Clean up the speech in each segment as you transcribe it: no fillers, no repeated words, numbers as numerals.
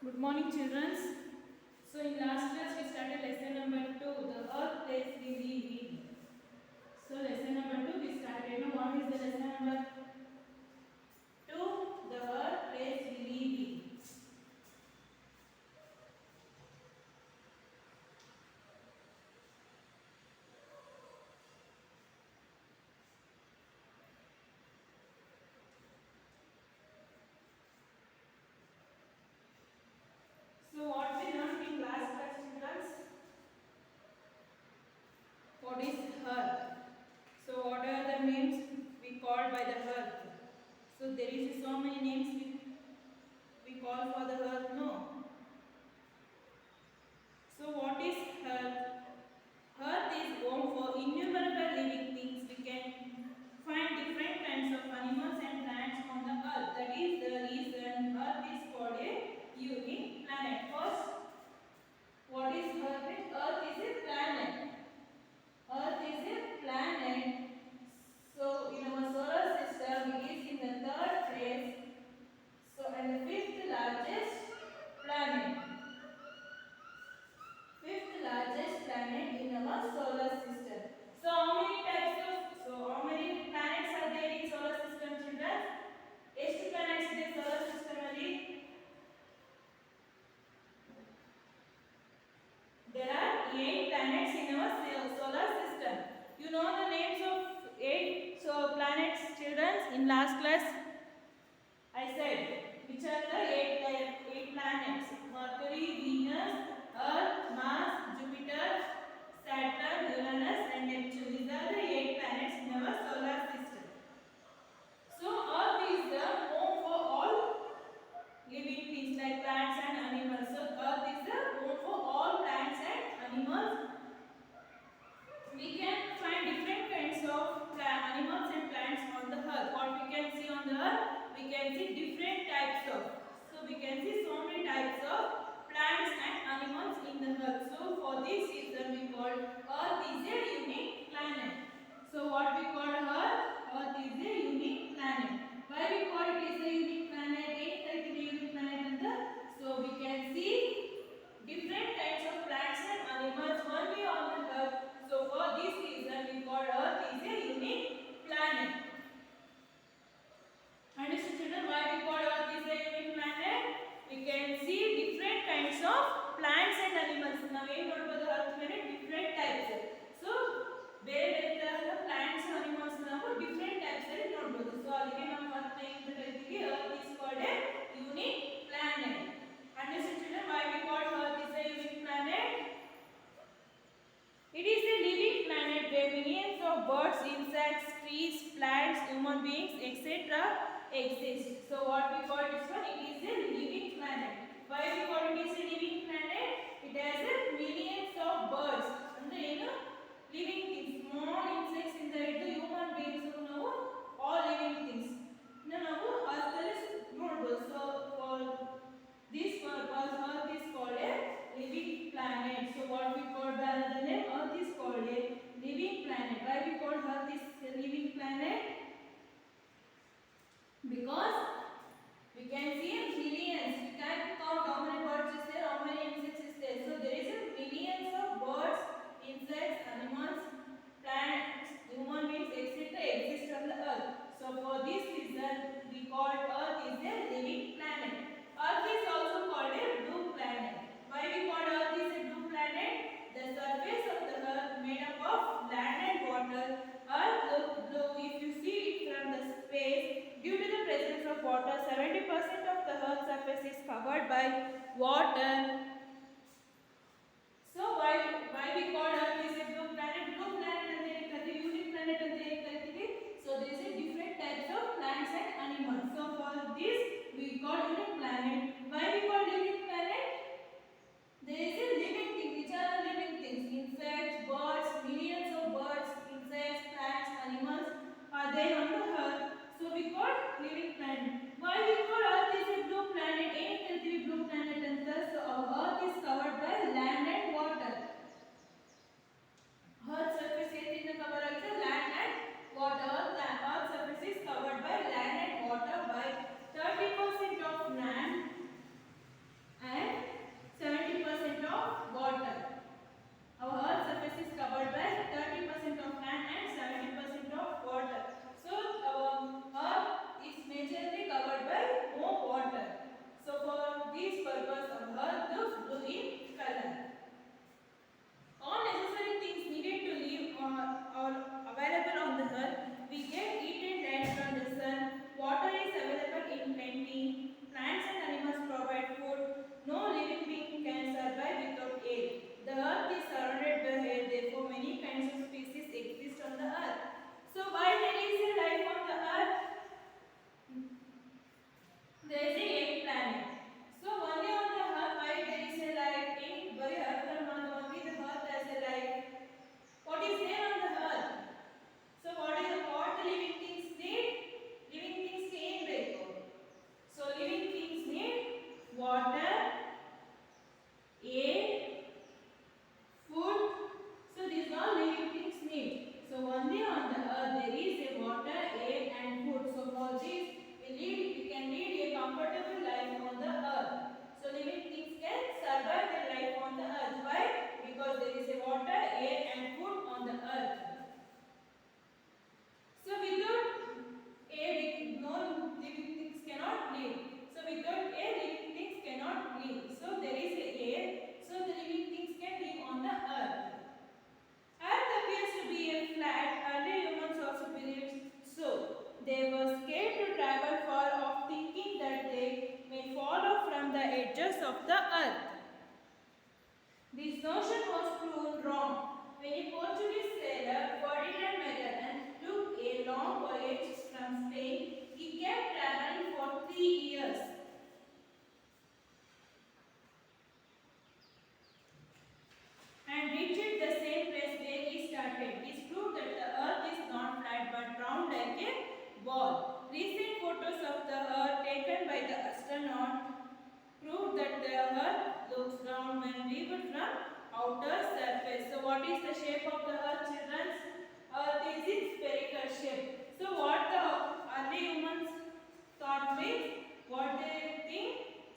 Good morning, children. So, in last class, we started lesson number 2, the earth place we live in. So, lesson number 2, we started. Now, what is the lesson number 2? The earth place we live in. So, what we learned in last class, children? What is earth? So, what are the names we called by the earth? So, there is so many names we call for the earth, no? So, what is earth? Earth is home for innumerable living things. We can find different kinds of animals and plants on the earth. That is the reason earth is called a unique planet. First, what is earth? Earth is a planet. Earth is a planet. So, in our solar system, it is in the third place. So, and the fifth largest planet. Fifth largest planet in our solar system. So how many planets are there in solar system, children? ಎಷ್ಟು planets ಇದೆ solar system ಅಲ್ಲಿ? There are 8 planets in our solar system. You know the names of 8 planets, children? In last class I said which are the 8 planets: Mercury, Venus, Earth, Mars, Jupiter, Saturn, Uranus and Neptune. These are the 8 planets in our solar system. So Earth is the home for all living things like plants and animals. So Earth is the home for all plants and animals. We can find different kinds of animals and plants on the earth. What we can see on the earth? We can see different types of. So we can see so many types of plants and animals in the earth. So for this reason we call earth is a unique planet. So what we call earth? Earth is a unique planet. Why we call it is a unique planet? It is a unique planet anta. So we can see different types of plants and animals only on the earth. So for this reason we call earth is a unique planet. Understood, children? Why we call earth is a unique planet? We can see different kinds of plants and animals. Now ಏನು ನೋಡಬಹುದು earth ಮೇಲೆ different types. So ಬೇರೆ ಬೇರೆ ತರಹದ plants and animals ನಾವು different types ಅಲ್ಲಿ ನೋಡಬಹುದು. So ಅದಕ್ಕೆ ನಾವು earth ಅಂತ ಕರೀತೀವಿ. Earth is called a unique planet. Understood, children? Why we call earth is a unique planet? It is a living planet where millions of birds, insects, trees, plants, human beings, etc. exist. So what we call this one? It is a living planet. Why we call it is a living planet? It has a millions of birds. And living things, small insects in the human beings, all living things. Now earth is notable. So for this purpose, earth is called a living planet. So what we call by another name? Earth is called a living planet. Why we call earth is a living planet? Because we can see millions. We can't count how many birds is there, how many insects is there. So there is a millions of birds, insects, animals, plants, human beings, etc. exist on the earth. So for this reason, we call earth is a living planet. Earth is also called a blue planet. Why we call earth is a blue planet? The surface of the earth made up of land and water. Earth looks blue if you see it from the space. Due to the presence of water, 70% of the earth's surface is covered by water. So why we call earth is a blue planet? Blue planet ante ಏನು ಕರೀತೀವಿ? Unique planet ante ಏನು ಕರೀತೀವಿ? So there is a different types of plants and animals. So for this we call unique planet. Why we call unique planet? There is a living thing. Which are the living things? Insects, birds, millions of birds, insects, plants, animals are there on the earth. So we call living planet. Why we call earth is a blue planet? ಏನು ಕರೀತೀವಿ blue planet ಅಂತ? So our there is a 8 planet. So only on the Earth, why there is a life in very Earth only the Earth has a life. What is there on the Earth? So what the living things need? Living things can break. So living things need water, air, food. So these all living things need. So only on the Earth there is a water, air and food. So for this we can lead a comfortable life on the Earth. So living things can survive their life on the Earth. Why? Because there is a water, air and food on the Earth. So without air, no living things cannot live. So without air, living things cannot live. So there is a air. So the living things can live on the Earth. Earth appears to be a flat. Early humans also believed so. They were scared to travel far off, thinking that they may fall off from the edges of the Earth. This notion was proven wrong when a Portuguese sailor, Ferdinand Magellan, took a long voyage from Spain. He kept traveling for 3 years. And reached the same place where he started. This proved that the Earth is not flat but round like a ball. Recent photos of the Earth taken by the astronaut proved that the Earth looks round when viewed from outer surface. So what is the shape of the Earth, children? Earth is in spherical shape. So what the early humans thought means, what they think?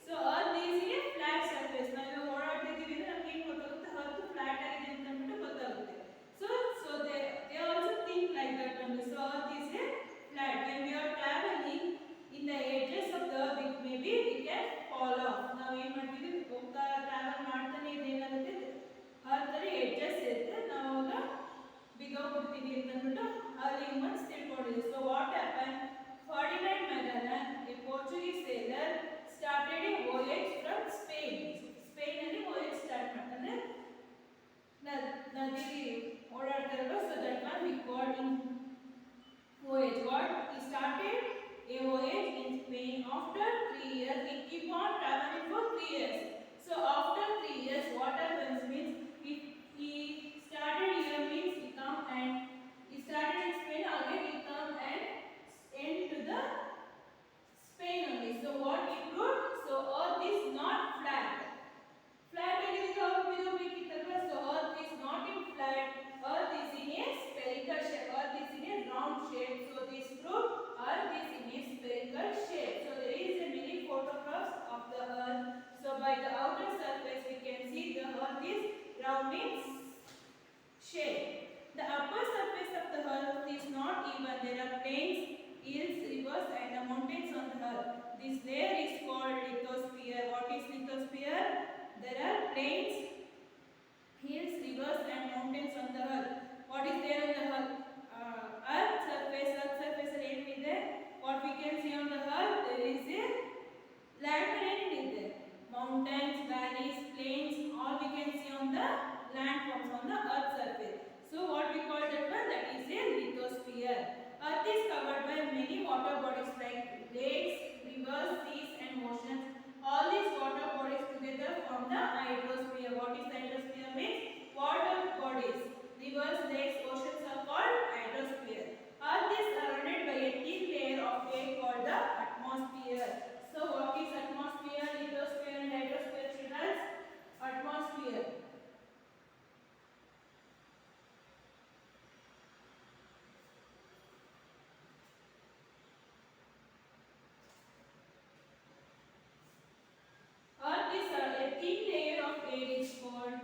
So Earth is in a flat surface. Now you ಓಡಾಡ್ತಿದ್ದೀವಿ ಅಂದ್ರೆ ನಮಗೆ ಏನು ಗೊತ್ತಾಗುತ್ತೆ, Earth flat ಆಗಿದೆ ಅಂತ ಅಂದ್ಬಿಟ್ಟು ಗೊತ್ತಾಗುತ್ತೆ. So they also think like that only. So Earth is a flat. When we are traveling in the edges of the Earth, maybe we can fall off. ನಾವು ಏನು ಮಾಡ್ತೀವಿ, ಹೋಗ್ತಾ ಟ್ರಾವೆಲ್ ಮಾಡ್ತಾನೆ ಇದ್ರೆ ಏನಾಗುತ್ತೆ, Earth ಅಲ್ಲಿ edges ಇರುತ್ತೆ, ನಾವು ಆಗ ಬಿದ್ದೋಗ್ಬಿಡ್ತೀವಿ ಅಂತ ಅಂದ್ಬಿಟ್ಟು early humans ತಿಳ್ಕೊಂಡಿದ್ರು. So what happened? Ferdinand Magellan, a Portuguese sailor, started a voyage from Spain. Spain ಅಲ್ಲಿ voyage start ಮಾಡ್ತಾನೆ, ನದಿ ಓಡಾಡ್ತಾರಲ್ಲ. So that one we called in voyage. What? He started a voyage in Spain. After 3 years, he keep on traveling for 3 years. So after 3 years, what happens means, he started here means he come and he started in Spain. Again he come and end to the Spain only. So what he proved? So Earth is not flat. Flat agididre avu bidobekittalva. So Earth is not in flat. Earth is in a spherical shape. Earth is in a round shape. So this proved Earth is in a spherical shape. So there is a many photographs of the Earth. So by the outer surface we can see the Earth is round in shape. The upper surface of the Earth is not even. There are plains, hills, rivers and the mountains on the Earth. This layer is called lithosphere. What is lithosphere? There are plains, hills, rivers and mountains on the Earth. What is there on the Earth? Earth surface ಅಲ್ಲಿ ಏನಿದೆ? What we can see on the Earth? There is a land ಏನಿದೆ? Mountains, valleys, plains, all we can see on the land forms on the Earth surface. So what we call that one? That is a lithosphere. Earth is covered by many water bodies like lakes, rivers, seas and oceans. All these water bodies together form the hydrosphere. What is hydrosphere means? Water bodies. Rivers, lakes, oceans are called hydrosphere. Earth is surrounded by a thin layer of air called the atmosphere. So what is atmosphere, lithosphere and hydrosphere, children? Atmosphere. Earth is a thin layer of air is called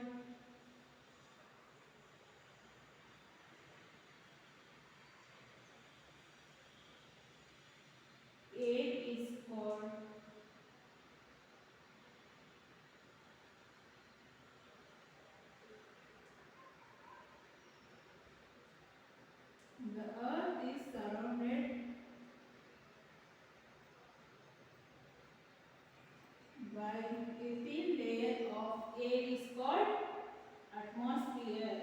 the Earth is surrounded by a thin layer of air is called atmosphere.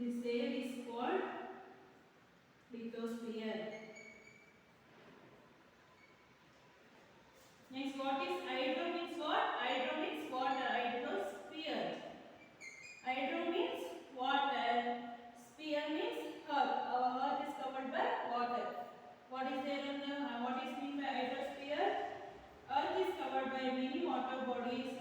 This layer is called lithosphere. Next, what is hydro means what? Hydro means water. Hydrosphere. Hydro means water. Sphere means earth. Our earth is covered by water. What is there on the? What is meant by hydrosphere? Earth is covered by many water bodies.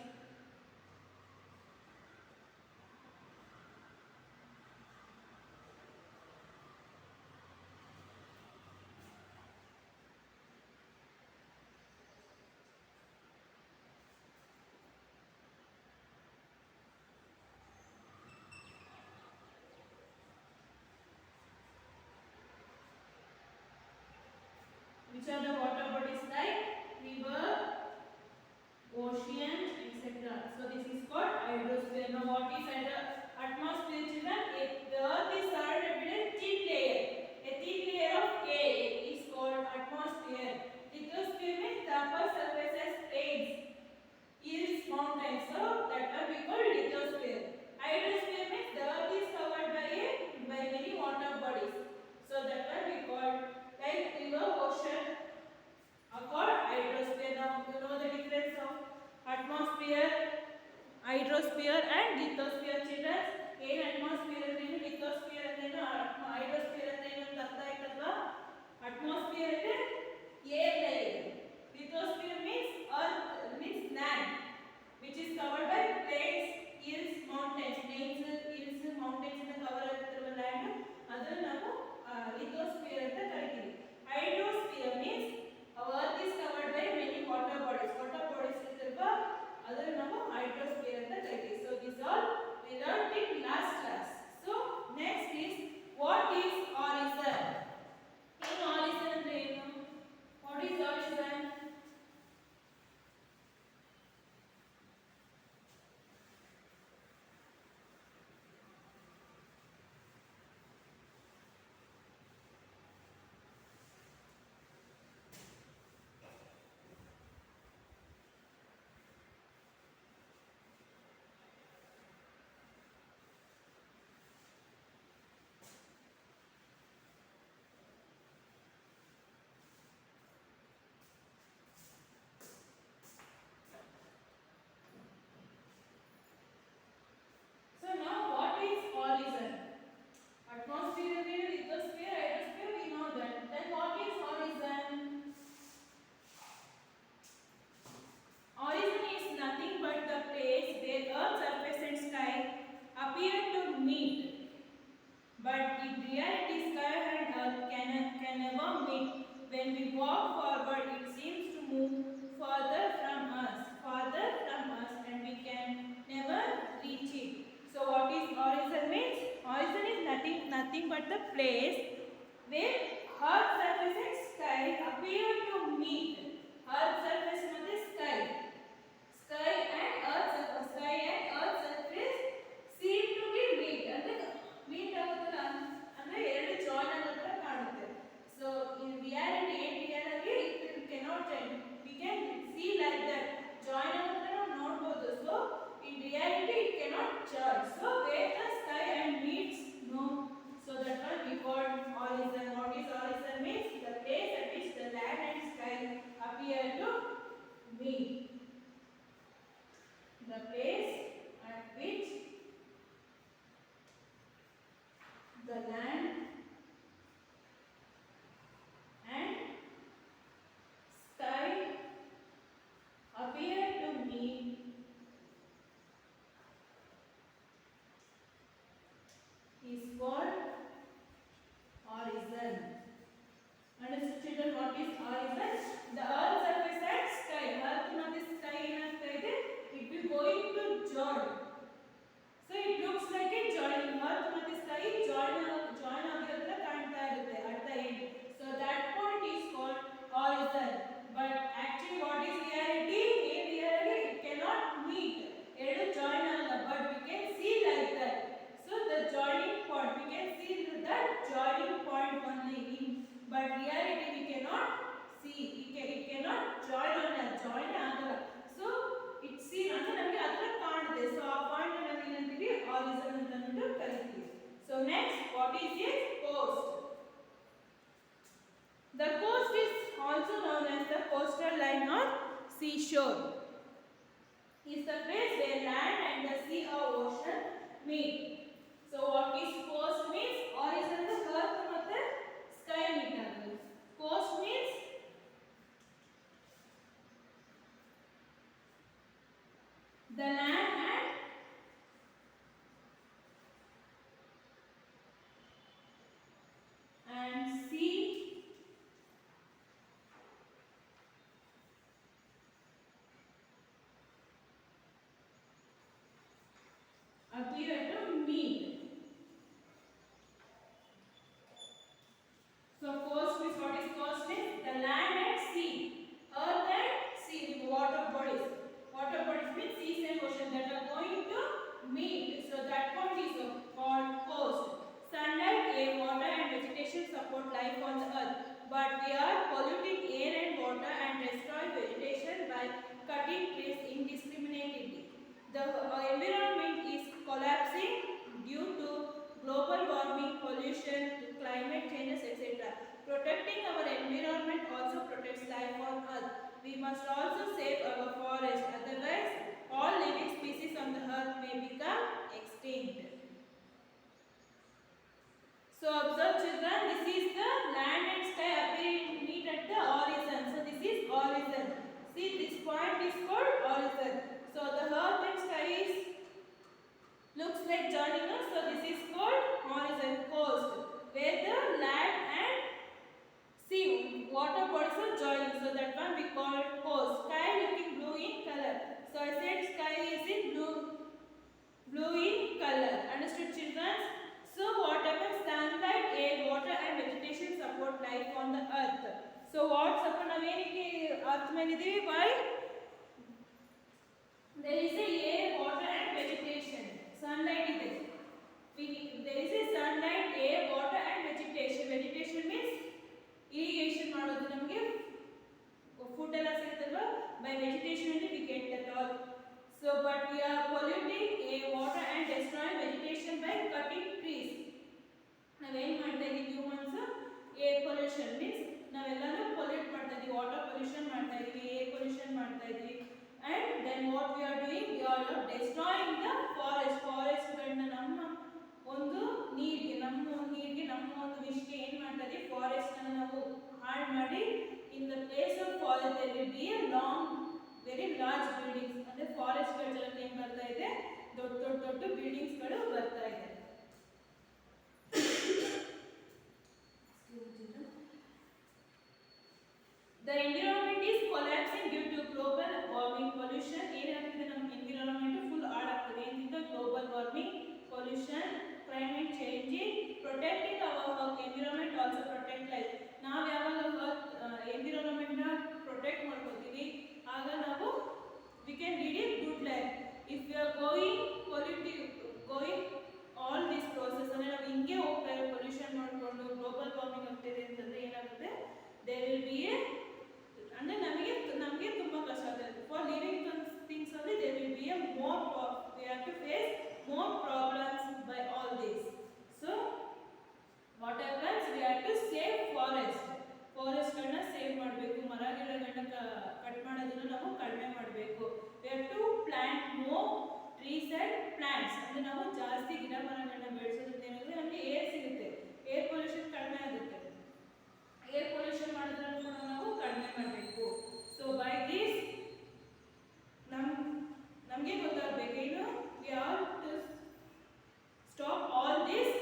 Which are the water bodies like river, ocean, etc. So this is called hydrosphere. Now what is atmosphere, children? The earth is surrounded with a thin layer. A thin layer of air is called atmosphere. Lithosphere means the upper surface has plains, hills, mountains. So that will be called lithosphere. Hydrosphere means the earth is covered by many water bodies. So that will be called like river, ocean are called hydrosphere. Now you know the difference of atmosphere, hydrosphere and lithosphere, children. ಏನು atmosphere ಅಂದ್ರೇನು, lithosphere ಅಂದ್ರೇನು, hydrosphere ಅಂದ್ರೇನು ಅಂತ ಅರ್ಥ ಆಯ್ತಲ್ವಾ? Atmosphere ಅಂದ್ರೆ air layer. Lithosphere means earth, means land, which is covered by plains, hills, mountains. Plains, hills, mountains ಇಂದ cover ಆಗಿರುವ land ಅದನ್ನ ನಾವು lithosphere ಅಂತ ಕರಿತೀವಿ. Hydrosphere means our earth is covered by many water bodies. Water bodies ಇರ್ತಲ್ವಾ ಅದನ್ನ ನಾವು hydrosphere ಅಂತ ಕರಿತೀವಿ. So this all we learned in last class. So next is what is horizon? ಏನು horizon ಅಂದ್ರೆ ಏನು? What is horizon? So now what is horizon? Atmosphere, lithosphere, hydrosphere, we know that. Then what is horizon? Horizon is nothing but the place where Earth's surface and sky appear to meet. But in reality, sky and Earth can never meet. When we walk forward, it seems to move further from us, and we can never reach it. So what is horizon means? Horizon is nothing but the place where Earth's surface and sky appear to meet. Earth's surface ಮತ್ತೆ sky and Earth's surface seem to be meet. ಅಂದ್ರೆ meet ಆಗುತ್ತಲ್ಲ ಅಂದ್ರೆ ಎರಡು join ಆಗೋತರ ಕಾಣುತ್ತೆ. So in reality it cannot join. We can see like that. Join ಆಗೋತರ ನಾವು ನೋಡಬಹುದು. So in reality it cannot join. So where the sky and meets, no. So that one we call horizon. What is horizon means? The place at which the land and sky appear to meet. is a coast? The coast is also known as the coastal line or seashore. Is the place where land and the sea or ocean meet. So what is coast means? Horizon the earth ಮತ್ತೆ sky meet ಆಗೋದು. Coast means the land and sea appear to meet. So coast means, what is coast means? The land and sea, earth and sea, water bodies. Water bodies means seas and ocean that are going to meet. So that point is called coast. Sunlight, air, water and vegetation support life on the earth, but we are polluting air and water and destroy vegetation by cutting trees indiscriminately. The environment is collapsing due to global warming, pollution, climate changes, etc. Protecting our environment also protects life on earth. We must also save our forest, otherwise all living species on the earth may become extinct. So observe children, this is the land and sky appearing meet at the horizon. So this is horizon. See, this point is called horizon. So the earth and sky is looks like joining us. So this is called horizon, coast, where the land and sea, water bodies are joining. So that one we call coast. Sky looking blue in color. So I said sky is in blue in color. Understood children? So what happens? Sunlight, air, water and vegetation support life on the earth. So what support naveniki earth ಮೇಲೆ ಇದೀವಿ? Why? There is a air, water and vegetation. Sunlight is there. There is a sunlight, air, water and vegetation. Vegetation means irrigation ಮಾಡೋದು ನಮಗೆ food ಎಲ್ಲ ಸಿಗುತ್ತಲ್ವಾ? By vegetation only we get that all. So but we are polluting air, water and destroying vegetation by cutting trees. ನಾವೇನು ಮಾಡ್ತಾ ಇದೀವಿ humans? Air pollution means ನಾವೆಲ್ಲರೂ pollute ಮಾಡ್ತಾ ಇದೀವಿ, water pollution ಮಾಡ್ತಾ ಇದೀವಿ, air pollution ಮಾಡ್ತಾ ಇದೀವಿ. And then what we are doing? We are destroying the forest. Forest ಗಳನ್ನ ನಮ್ಮ ಒಂದು ನೀರಿಗೆ, ನಮ್ಮ ಒಂದು ವಿಷಯಕ್ಕೆ ಏನು ಮಾಡ್ತಾ ಇದೀವಿ? ಫಾರೆಸ್ಟ್ ಅನ್ನು ನಾವು ಹಾಳು ಮಾಡಿ in the place of forest there will be a long, very large buildings. ಅಂದ್ರೆ ಫಾರೆಸ್ಟ್ ಗಳ ಜಾಗಕ್ಕೆ ಏನು ಬರ್ತಾ ಇದೆ? ದೊಡ್ಡ ಬಿಲ್ಡಿಂಗ್ಸ್ ಗಳು ಬರ್ತಾ ಇದೆ. The environment is collapsing due to global warming, pollution. ಏನಾಗ್ತಿದೆ? ನಮ್ಮ environment full ಹಾಳಾಗ್ತಿದೆ. ಏನಿಂದ? Global warming, pollution, climate changing. Protecting our environment also protect life. ನಾವು ಯಾವಾಗ environment ನ protect ಮಾಡ್ಕೊತೀವಿ, ಆಗ ನಾವು we can lead a good life. If we are going all this process ಅಂದ್ರೆ ನಾವು ಹಿಂಗೆ ಹೋಗ್ತಾ ಇರೋ pollution ಮಾಡ್ಕೊಂಡು global warming ಆಗ್ತಿದೆ ಅಂತಂದ್ರೆ ಏನಾಗುತ್ತೆ? There will be a ಅಂದ್ರೆ ನಮಗೆ ತುಂಬಾ ಕಷ್ಟ ಆಗುತ್ತೆ. For living things only there will be a we have to face more problems by all this. So what happens? We have to save forest. Forest ಗಳನ್ನ save ಮಾಡಬೇಕು, ಮರ ಗಿಡಗಳನ್ನ cut ಮಾಡೋದನ್ನ ನಾವು ಕಡಿಮೆ ಮಾಡಬೇಕು. We have to plant more trees and plants. ಅಂದ್ರೆ ನಾವು ಜಾಸ್ತಿ ಗಿಡ ಮರಗಳನ್ನ ಬೆಳೆಸೋದ್ರಿಂದ ಏನಾಗುತ್ತೆ? ನಮಗೆ ಏರ್ ಸಿಗುತ್ತೆ, ಏರ್ ಪೊಲ್ಯೂಷನ್ ಕಡಿಮೆ ಆಗುತ್ತೆ. ಏರ್ ಪೊಲ್ಯೂಷನ್ ಮಾಡೋದ್ರಿಂದ ಕೂಡ ನಾವು ಕಡಿಮೆ ಮಾಡಬೇಕು. ಸೊ ಬೈ ದಿಸ್ ನಮಗೆ ಗೊತ್ತಾಗಬೇಕು ಏನು? We have to stop all this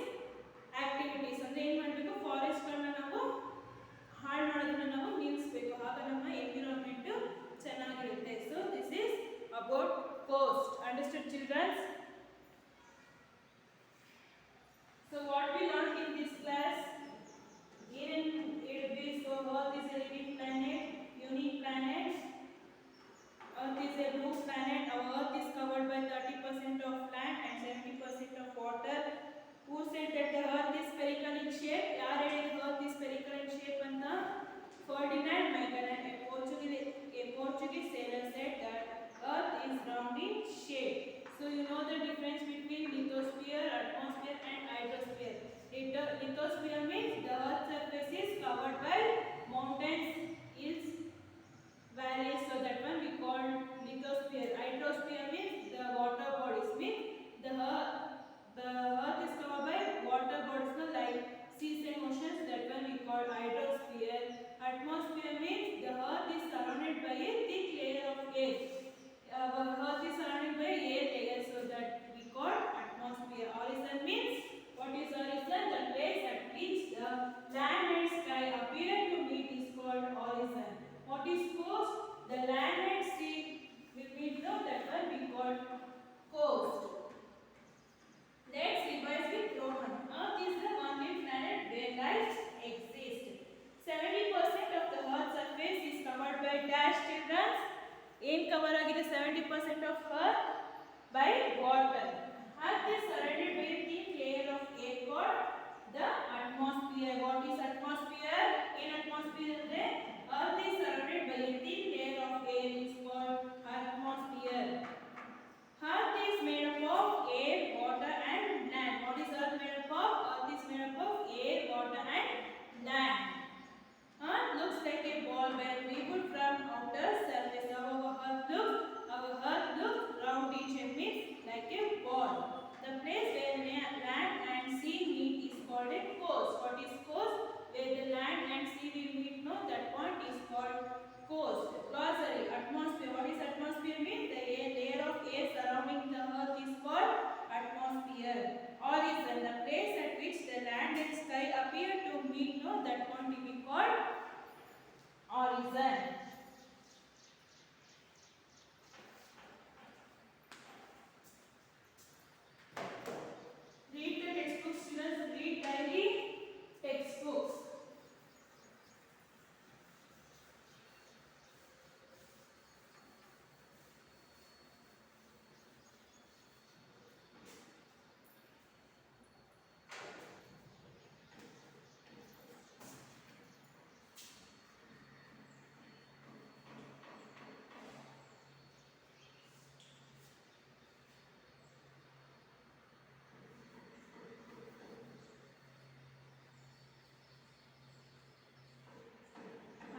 activities. ಅಂದ್ರೆ ಏನು ಮಾಡಬೇಕು? ಫಾರೆಸ್ಟ್ಗಳನ್ನ ನಾವು ಹಾಳು ಮಾಡೋದನ್ನ ನಾವು ನಿಲ್ಲಿಸಬೇಕು. ಆಗ ನಮ್ಮ ಎನ್ವಿರಾನ್ಮೆಂಟ್ ಚೆನ್ನಾಗಿರುತ್ತೆ. So this is about coast. Understood childrens? So what we learn lithosphere means the earth's surface is covered by mountains, hills, valleys, so that one we call lithosphere. Hydrosphere means the water bodies, means the earth is covered by water bodies, no, like seas and oceans, that one we call hydrosphere. Atmosphere means the earth is surrounded by a thick layer of air. Our earth is surrounded by air layer, so that we call atmosphere. Horizon means, what is horizon? The place at which the land and sky appear to meet is called horizon. What is coast? The land and sea will meet, no, that one we call coast. Let's revise with Roman. Earth is the only planet where life exists. 70% of the Earth's surface is covered by dash children. In cover agide 70% of Earth by water. Earth is surrounded by a thin layer of air called the atmosphere. What is atmosphere? In atmosphere, the Earth is surrounded by a thin layer of air is called atmosphere. Earth is made up of air, water and land. What is Earth made up of? Earth is made up of air, water and land. Earth looks like a ball when viewed from outer surface. Our Earth looks roundish and means like a ball. The place where land and sea meet is called a coast. What is coast? Where the land and sea will meet, no, that point is called coast. Glossary. Atmosphere. What is atmosphere mean? The layer of air surrounding the earth is called atmosphere. Horizon. The place at which the land and sky appear to meet, no, that point will be called horizon. Read the textbooks, students. Read daily textbooks.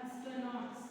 Astronauts.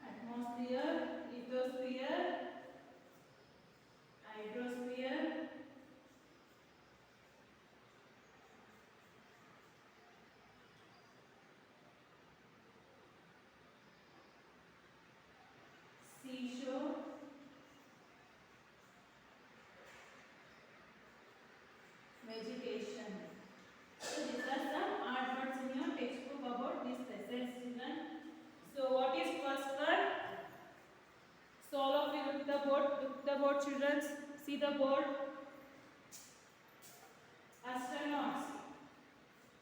Atmosphere, lithosphere, hydrosphere, seashore, vegetation. So these are some art words in your textbook about these lessons, children. So what is first word? So all of you look the board, children. See the board. Astronauts.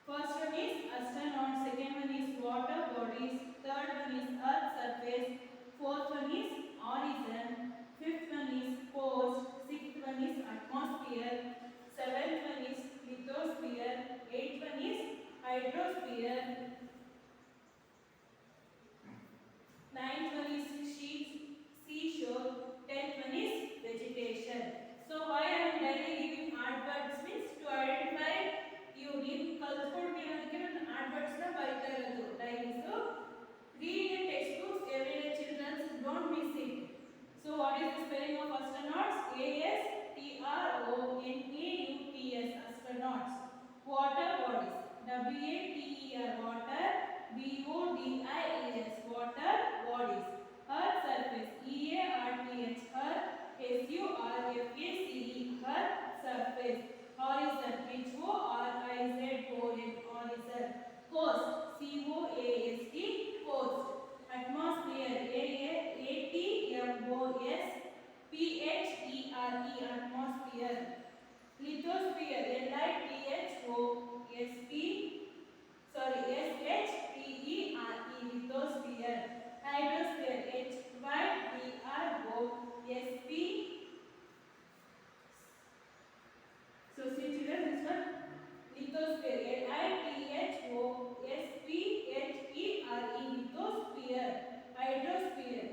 First one is astronauts. Second one is water bodies. Third one is earth surface. Fourth one is horizon. Fifth one is coast. Sixth one is atmosphere. Seventh one is lithosphere. Eighth one is hydrosphere. Ninth one is seashore. Tenth one is vegetation. So why I am daily giving art words means to identify you need ಕಲ್ತ್ಕೊಳ್ತೀನಿ ಅದಕ್ಕೆ ನಾನು art words ನ ಬರೀತಾ ಇರೋದು daily. So read the textbooks every day, children. Don't miss it. So what is the spelling of astronauts? Astronauts. Astronauts. Water bodies. Water. Bodies. Water bodies. Earth surface. Earth. Surface. Earth surface. Horizon. Horizon, horizon. Coast, Coast, coast. Atmosphere, Atmosphère, atmosphere. Lithosphere, lithosphere. Hydrosphere, Hydrosp. So see children, this one lithosphere, lithosphere. Hydrosphere,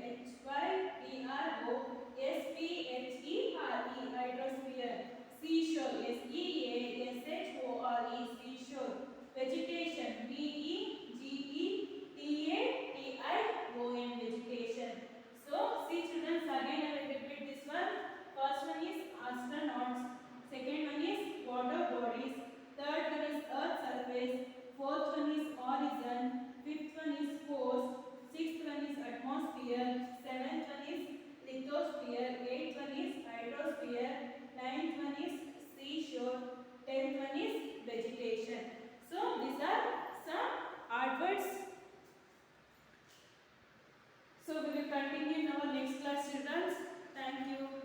hydrosphere. Seashore, seashore. Vegetation, vegetation. So see children, again I will repeat this one. First one is astronauts. Second one is water bodies. Third one is earth surface. Fourth one is horizon. Fifth one is coast. Sixth one is atmosphere. Seventh one is lithosphere. Eighth one is hydrosphere. Ninth one is seashore. Tenth one is vegetation. So these are some adwords. So we will continue in our next class, children. Thank you.